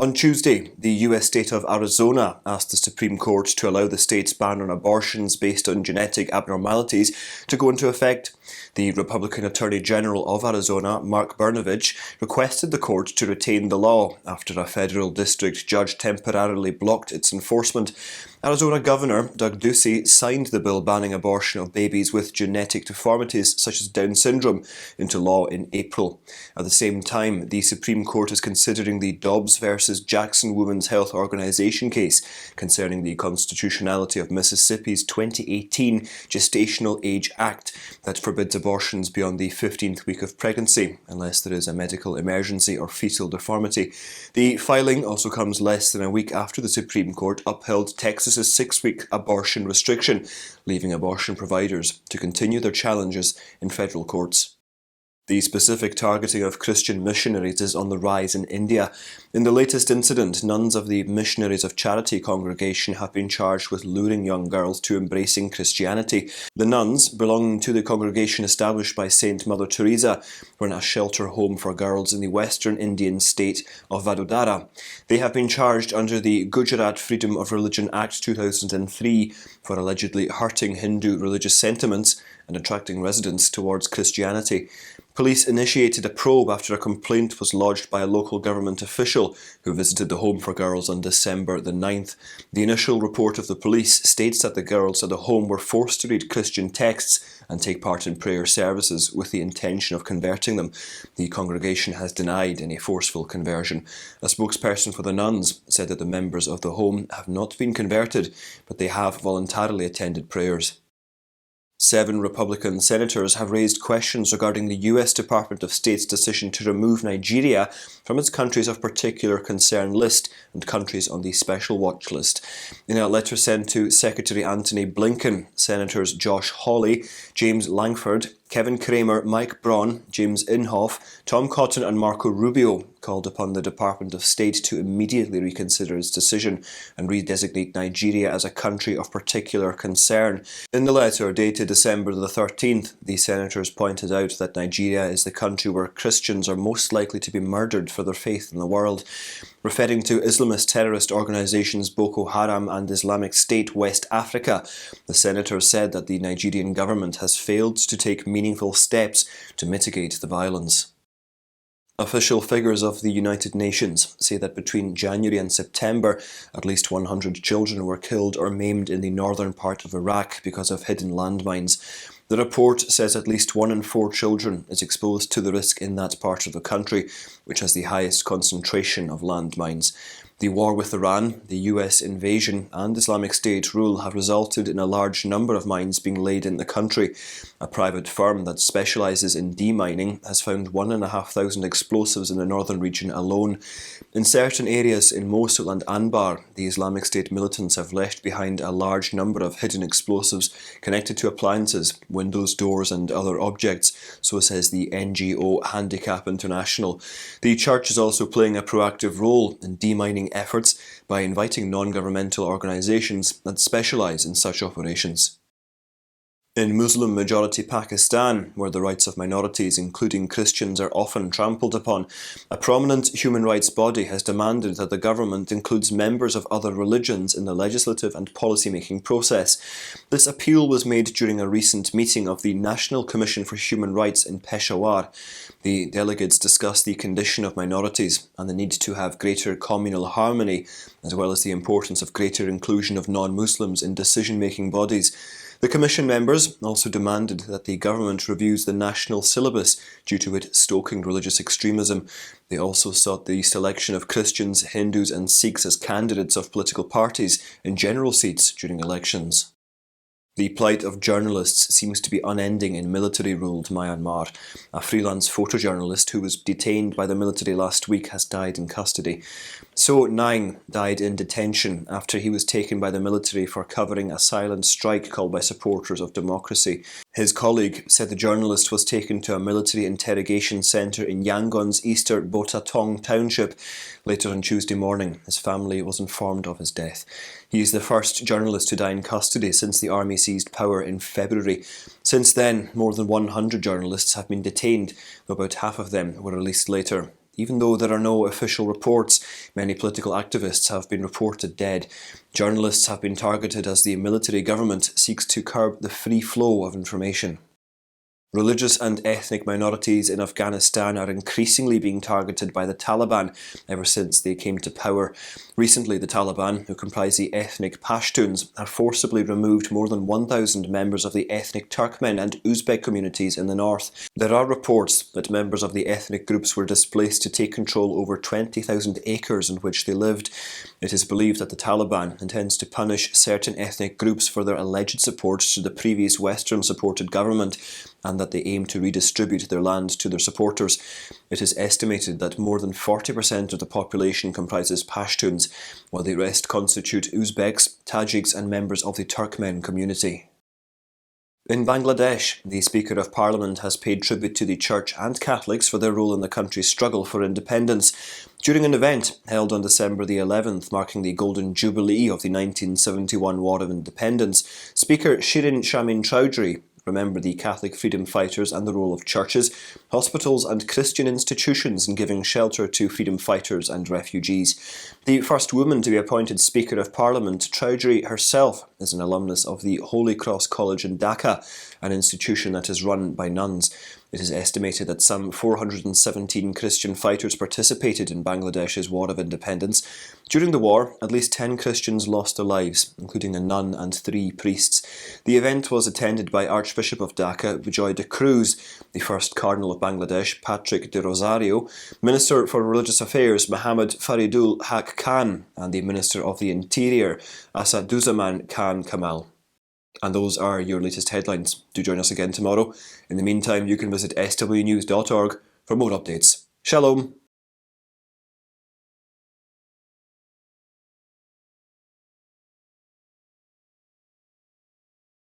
On Tuesday, the US state of Arizona asked the Supreme Court to allow the state's ban on abortions based on genetic abnormalities to go into effect. The Republican Attorney General of Arizona, Mark Brnovich, requested the court to retain the law after a federal district judge temporarily blocked its enforcement. Arizona Governor Doug Ducey signed the bill banning abortion of babies with genetic deformities such as Down syndrome into law in April. At the same time, the Supreme Court is considering the Dobbs versus Jackson Women's Health Organization case concerning the constitutionality of Mississippi's 2018 Gestational Age Act that forbids abortions beyond the 15th week of pregnancy unless there is a medical emergency or fetal deformity. The filing also comes less than a week after the Supreme Court upheld Texas's 6-week abortion restriction, leaving abortion providers to continue their challenges in federal courts. The specific targeting of Christian missionaries is on the rise in India. In the latest incident, nuns of the Missionaries of Charity congregation have been charged with luring young girls to embracing Christianity. The nuns, belonging to the congregation established by Saint Mother Teresa, were in a shelter home for girls in the western Indian state of Vadodara. They have been charged under the Gujarat Freedom of Religion Act 2003 for allegedly hurting Hindu religious sentiments and attracting residents towards Christianity. Police initiated a probe after a complaint was lodged by a local government official who visited the home for girls on December the 9th. The initial report of the police states that the girls at the home were forced to read Christian texts and take part in prayer services with the intention of converting them. The congregation has denied any forceful conversion. A spokesperson for the nuns said that the members of the home have not been converted, but they have voluntarily attended prayers. 7 Republican senators have raised questions regarding the US Department of State's decision to remove Nigeria from its countries of particular concern list and countries on the special watch list. In a letter sent to Secretary Antony Blinken, Senators Josh Hawley, James Langford, Kevin Cramer, Mike Braun, James Inhofe, Tom Cotton and Marco Rubio called upon the Department of State to immediately reconsider its decision and redesignate Nigeria as a country of particular concern. In the letter, dated December the 13th, the senators pointed out that Nigeria is the country where Christians are most likely to be murdered for their faith in the world. Referring to Islamist terrorist organisations Boko Haram and Islamic State West Africa, the senators said that the Nigerian government has failed to take meaningful steps to mitigate the violence. Official figures of the United Nations say that between January and September, at least 100 children were killed or maimed in the northern part of Iraq because of hidden landmines. The report says at least 1 in 4 children is exposed to the risk in that part of the country, which has the highest concentration of landmines. The war with Iran, the US invasion and Islamic State rule have resulted in a large number of mines being laid in the country. A private firm that specialises in demining has found 1,500 explosives in the northern region alone. In certain areas in Mosul and Anbar, the Islamic State militants have left behind a large number of hidden explosives connected to appliances, windows, doors and other objects, so says the NGO Handicap International. The church is also playing a proactive role in demining efforts by inviting non-governmental organisations that specialise in such operations. In Muslim-majority Pakistan, where the rights of minorities, including Christians, are often trampled upon, a prominent human rights body has demanded that the government includes members of other religions in the legislative and policy-making process. This appeal was made during a recent meeting of the National Commission for Human Rights in Peshawar. The delegates discussed the condition of minorities and the need to have greater communal harmony, as well as the importance of greater inclusion of non-Muslims in decision-making bodies. The Commission members also demanded that the government reviews the national syllabus due to it stoking religious extremism. They also sought the selection of Christians, Hindus and Sikhs as candidates of political parties in general seats during elections. The plight of journalists seems to be unending in military-ruled Myanmar. A freelance photojournalist who was detained by the military last week has died in custody. So Nang died in detention after he was taken by the military for covering a silent strike called by supporters of democracy. His colleague said the journalist was taken to a military interrogation centre in Yangon's Eastern Botatong township. Later on Tuesday morning, his family was informed of his death. He is the first journalist to die in custody since the army seized power in February. Since then, more than 100 journalists have been detained, though about half of them were released later. Even though there are no official reports, many political activists have been reported dead. Journalists have been targeted as the military government seeks to curb the free flow of information. Religious and ethnic minorities in Afghanistan are increasingly being targeted by the Taliban ever since they came to power. Recently, the Taliban, who comprise the ethnic Pashtuns, have forcibly removed more than 1,000 members of the ethnic Turkmen and Uzbek communities in the north. There are reports that members of the ethnic groups were displaced to take control over 20,000 acres in which they lived. It is believed that the Taliban intends to punish certain ethnic groups for their alleged support to the previous Western-supported government, and that they aim to redistribute their land to their supporters. It is estimated that more than 40% of the population comprises Pashtuns, while the rest constitute Uzbeks, Tajiks and members of the Turkmen community. In Bangladesh, the Speaker of Parliament has paid tribute to the Church and Catholics for their role in the country's struggle for independence. During an event held on December the 11th, marking the Golden Jubilee of the 1971 War of Independence, Speaker Shirin Shamin Chowdhury remembered the Catholic freedom fighters and the role of churches, hospitals and Christian institutions in giving shelter to freedom fighters and refugees. The first woman to be appointed Speaker of Parliament, Chowdhury herself is an alumnus of the Holy Cross College in Dhaka, an institution that is run by nuns. It is estimated that some 417 Christian fighters participated in Bangladesh's War of Independence. During the war, at least 10 Christians lost their lives, including a nun and 3 priests. The event was attended by Archbishop of Dhaka, Vijay de Cruz, the first Cardinal of Bangladesh, Patrick de Rosario, Minister for Religious Affairs, Muhammad Faridul Haq Khan, and the Minister of the Interior, Asaduzzaman Khan Kamal. And those are your latest headlines. Do join us again tomorrow. In the meantime, you can visit swnews.org for more updates. Shalom.